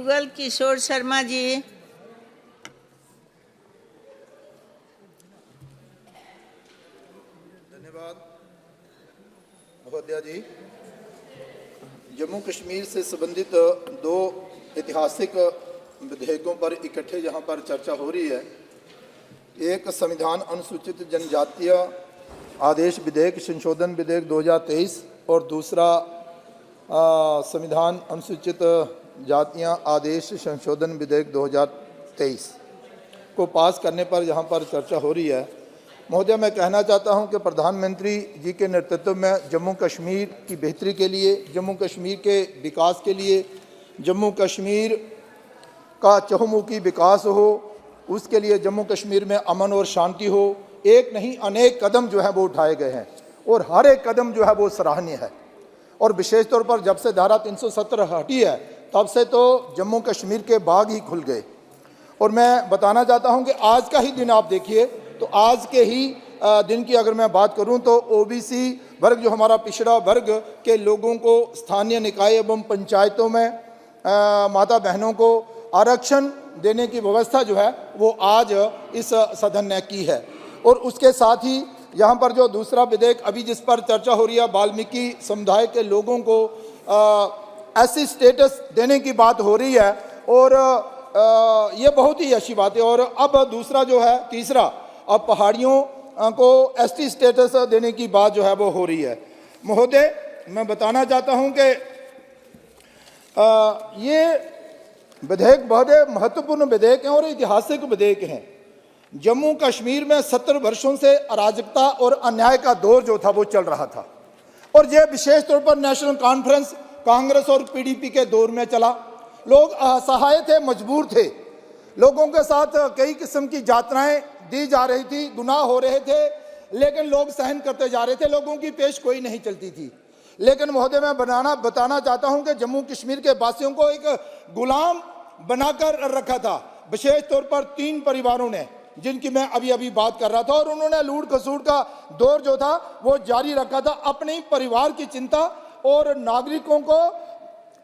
युगल किशोर शर्मा जी। धन्यवाद महोदया जी। जम्मू कश्मीर से संबंधित दो ऐतिहासिक विधेयकों पर इकट्ठे यहाँ पर चर्चा हो रही है। एक संविधान अनुसूचित जनजातीय आदेश विधेयक संशोधन विधेयक 2023 और दूसरा संविधान अनुसूचित जातियाँ आदेश संशोधन विधेयक 2023 को पास करने पर यहाँ पर चर्चा हो रही है। महोदय, मैं कहना चाहता हूँ कि प्रधानमंत्री जी के नेतृत्व में जम्मू कश्मीर की बेहतरी के लिए, जम्मू कश्मीर के विकास के लिए, जम्मू कश्मीर का चहुमुखी विकास हो, उसके लिए जम्मू कश्मीर में अमन और शांति हो, एक नहीं अनेक कदम जो है वो उठाए गए हैं और हर एक कदम जो है वो सराहनीय है। और विशेष तौर पर जब से धारा 370 हटी है तब से तो जम्मू कश्मीर के बाग ही खुल गए। और मैं बताना चाहता हूं कि आज का ही दिन आप देखिए तो आज के ही दिन की अगर मैं बात करूं तो ओबीसी वर्ग, जो हमारा पिछड़ा वर्ग के लोगों को स्थानीय निकाय एवं पंचायतों में माता बहनों को आरक्षण देने की व्यवस्था जो है वो आज इस सदन ने की है। और उसके साथ ही यहाँ पर जो दूसरा विधेयक अभी जिस पर चर्चा हो रही है, वाल्मीकि समुदाय के लोगों को ऐसी स्टेटस देने की बात हो रही है और ये बहुत ही अच्छी बात है। और अब दूसरा जो है तीसरा, अब पहाड़ियों को एसटी स्टेटस देने की बात जो है वो हो रही है। महोदय, मैं बताना चाहता हूँ कि ये विधेयक बहुत महत्वपूर्ण विधेयक हैं और ऐतिहासिक विधेयक हैं। जम्मू कश्मीर में 70 वर्षों से अराजकता और अन्याय का दौर जो था वो चल रहा था और ये विशेष तौर पर नेशनल कॉन्फ्रेंस, कांग्रेस और पीडीपी के दौर में चला। लोग असहाय थे, मजबूर थे, लोगों के साथ कई किस्म की यातनाएं दी जा रही थी, गुनाह हो रहे थे, लेकिन लोग सहन करते जा रहे थे, लोगों की पेश कोई नहीं चलती थी। लेकिन महोदय, मैं बताना चाहता हूं कि जम्मू कश्मीर के वासियों को एक गुलाम बनाकर रखा था, विशेष तौर पर 3 परिवारों ने, जिनकी मैं अभी अभी बात कर रहा था। और उन्होंने लूट खसूट का दौर जो था वो जारी रखा था, अपने परिवार की चिंता और नागरिकों को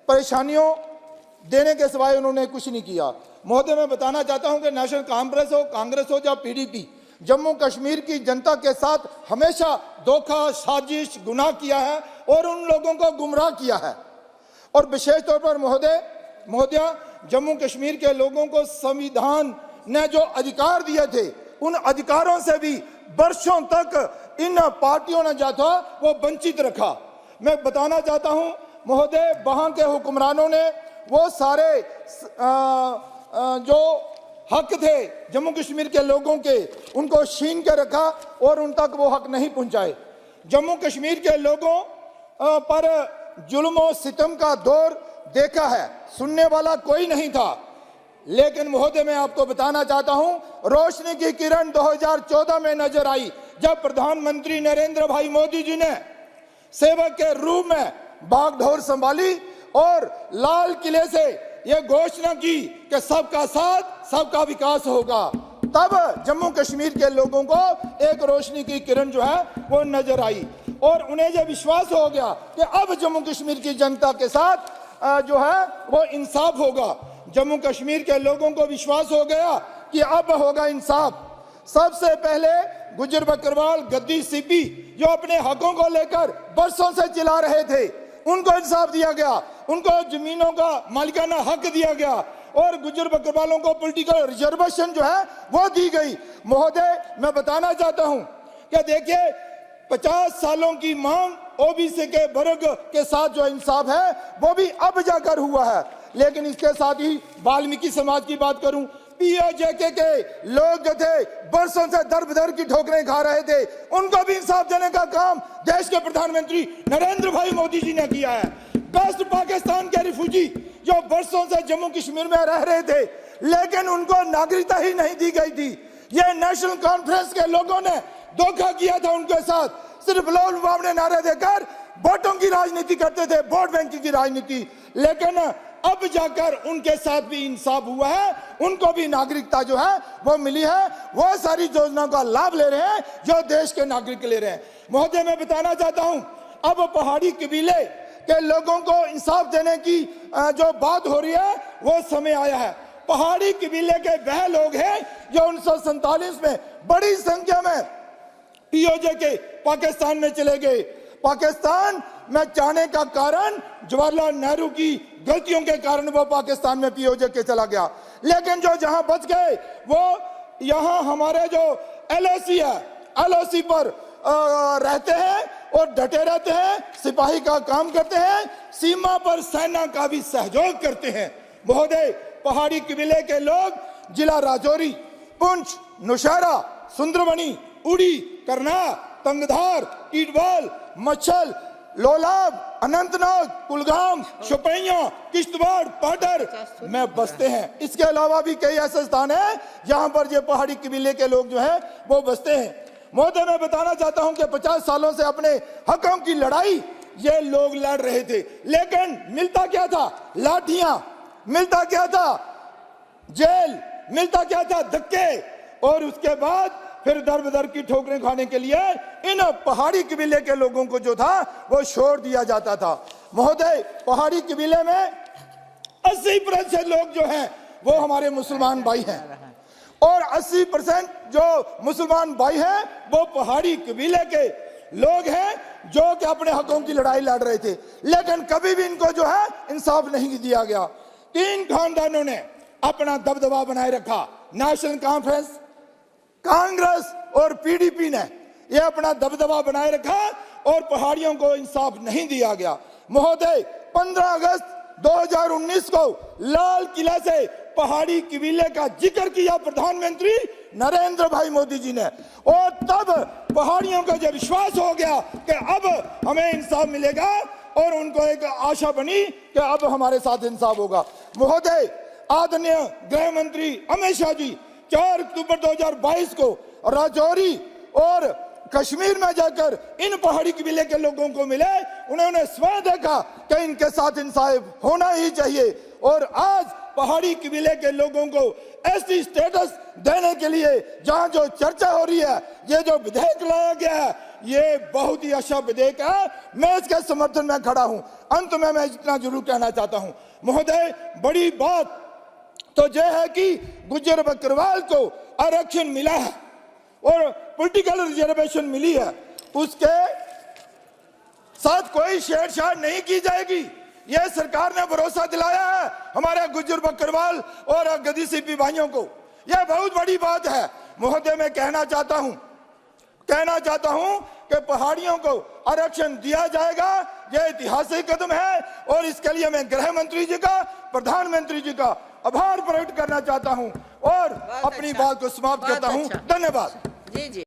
परेशानियों देने के सिवाय उन्होंने कुछ नहीं किया। महोदय, मैं बताना चाहता हूं कि नेशनल कॉन्फ्रेंस हो, कांग्रेस हो या पीडीपी, जम्मू कश्मीर की जनता के साथ हमेशा धोखा, साजिश, गुनाह किया है और उन लोगों को गुमराह किया है। और विशेष तौर पर महोदय, जम्मू कश्मीर के लोगों को संविधान ने जो अधिकार दिए थे उन अधिकारों से भी वर्षों तक इन पार्टियों ने जो था वो वंचित रखा। मैं बताना चाहता हूं महोदय, वहां के हुक्मरानों ने वो सारे जो हक थे जम्मू कश्मीर के लोगों के, उनको छीन के रखा और उन तक वो हक नहीं पहुंचाए। जम्मू कश्मीर के लोगों पर जुल्म और सितम का दौर देखा है, सुनने वाला कोई नहीं था। लेकिन महोदय, मैं आपको बताना चाहता हूं, रोशनी की किरण 2014 में नजर आई जब प्रधानमंत्री नरेंद्र भाई मोदी जी ने सेवक के रूप में बागडोर संभाली और लाल किले से यह घोषणा की कि सबका साथ, सबका विकास होगा। तब जम्मू कश्मीर के लोगों को एक रोशनी की किरण जो है वो नजर आई और उन्हें यह विश्वास हो गया कि अब जम्मू कश्मीर की जनता के साथ जो है वो इंसाफ होगा। जम्मू कश्मीर के लोगों को विश्वास हो गया कि अब होगा इंसाफ। सबसे पहले गुज्जर बकरवाल, गद्दी, सिब्बी जो अपने हकों को लेकर बरसों से चिल्ला रहे थे, उनको इंसाफ दिया गया, उनको जमीनों का मालिकाना हक दिया गया और गुज्जर बकरवालों को पॉलिटिकल रिजर्वेशन जो है वो दी गई। महोदय, मैं बताना चाहता हूं कि देखिए 50 सालों की मांग ओबीसी के वर्ग के साथ जो इंसाफ है वो भी अब जाकर हुआ है। लेकिन इसके साथ ही वाल्मीकि समाज की बात करूं, पीओजेके के लोग जो थे बरसों से दर बदर की ठोकरें खा रहे थे, उनको भी इंसाफ देने का काम देश के प्रधानमंत्री नरेंद्र भाई मोदी जी ने किया है। वेस्ट पाकिस्तान के रिफ्यूजी जो बरसों से जम्मू कश्मीर में रह रहे थे लेकिन उनको नागरिकता ही नहीं दी गई थी, ये नेशनल कॉन्फ्रेंस के लोगों ने धोखा किया था उनके साथ। सिर्फ लोल लुभावने नारे देकर वोटों की राजनीति करते थे, वोट बैंक की राजनीति। लेकिन अब जाकर उनके साथ भी इंसाफ हुआ है, उनको भी नागरिकता जो है वो मिली है, वो सारी योजनाओं का लाभ ले रहे हैं जो देश के नागरिक ले रहे हैं। महोदय, मैं बताना चाहता हूं, अब पहाड़ी कबीले के लोगों को इंसाफ देने की जो बात हो रही है वो समय आया है। पहाड़ी कबीले के वह लोग हैं जो 1947 में बड़ी संख्या में पीओजे के पाकिस्तान में चले गए। पाकिस्तान में जाने का कारण जवाहरलाल नेहरू की गलतियों के कारण वो पाकिस्तान में पीओजे के चला गया। लेकिन जो जहां बच गए वो यहां हमारे जो एलओसी है, एलओसी पर रहते हैं और डटे रहते हैं, सिपाही का काम करते हैं, सीमा पर सेना का भी सहयोग करते हैं। महोदय, पहाड़ी कबीले के लोग जिला राजौरी, पुंछ, नौशहरा, सुंदरबनी, उड़ी, करना, तंगधार, ईडवाल, मच्छल, लोलाब, अनंतनाग, कुलगाम, शोपियां, किश्तवाड़, पाटर में बसते हैं। इसके अलावा भी कई ऐसे स्थान हैं जहां पर ये पहाड़ी कबीले के लोग जो हैं वो बसते हैं। महोदय, मैं बताना चाहता हूं कि 50 सालों से अपने हकों की लड़ाई ये लोग लड़ रहे थे, लेकिन मिलता क्या था? लाठियां, मिलता क्या था? जेल, मिलता क्या था? धक्के, और उसके बाद फिर दर बदर की ठोकरें खाने के लिए इन पहाड़ी कबीले के लोगों को जो था वो छोड़ दिया जाता था। महोदय, पहाड़ी कबीले में 80% लोग जो हैं वो हमारे मुसलमान भाई हैं, और 80% जो मुसलमान भाई हैं वो पहाड़ी कबीले के लोग हैं जो कि अपने हकों की लड़ाई लड़ रहे थे, लेकिन कभी भी इनको जो है इंसाफ नहीं दिया गया। 3 खानदानों ने अपना दबदबा बनाए रखा। नेशनल कॉन्फ्रेंस, कांग्रेस और पीडीपी ने ये अपना दबदबा बनाए रखा और पहाड़ियों को इंसाफ नहीं दिया गया। महोदय, 15 अगस्त 2019 को लाल किला से पहाड़ी कबीले का जिक्र किया प्रधानमंत्री नरेंद्र भाई मोदी जी ने, और तब पहाड़ियों को जब विश्वास हो गया कि अब हमें इंसाफ मिलेगा और उनको एक आशा बनी कि अब हमारे साथ इंसाफ होगा। महोदय, आदरणीय गृह मंत्री अमित शाह जी 4 अक्टूबर 2022 को राजौरी और कश्मीर में जाकर इन पहाड़ी कबीले के लोगों को मिले। उन्होंने स्वयं देखा कि इनके साथ इंसाफ होना ही चाहिए, और आज पहाड़ी कबीले के लोगों को एसटी स्टेटस देने के लिए जहां जो चर्चा हो रही है, ये जो विधेयक लाया गया है, ये बहुत ही अच्छा विधेयक है। मैं इसके समर्थन में खड़ा हूं। अंत में मैं इतना जरूर कहना चाहता हूं, महोदय, बड़ी बात तो यह है कि गुज्जर बकरवाल को आरक्षण मिला है और पॉलिटिकल रिजर्वेशन मिली है, उसके साथ कोई छेड़छाड़ नहीं की जाएगी। यह सरकार ने भरोसा दिलाया है हमारे गुज्जर बकरवाल और गद्दी सीपी भाइयों को। यह बहुत बड़ी बात है। महोदय, मैं कहना चाहता हूं कि पहाड़ियों को आरक्षण दिया जाएगा। यह ऐतिहासिक कदम है और इसके लिए मैं गृह मंत्री जी का, प्रधानमंत्री जी का आभार प्रकट करना चाहता हूं और अपनी बात को समाप्त करता हूं। धन्यवाद। जी जी।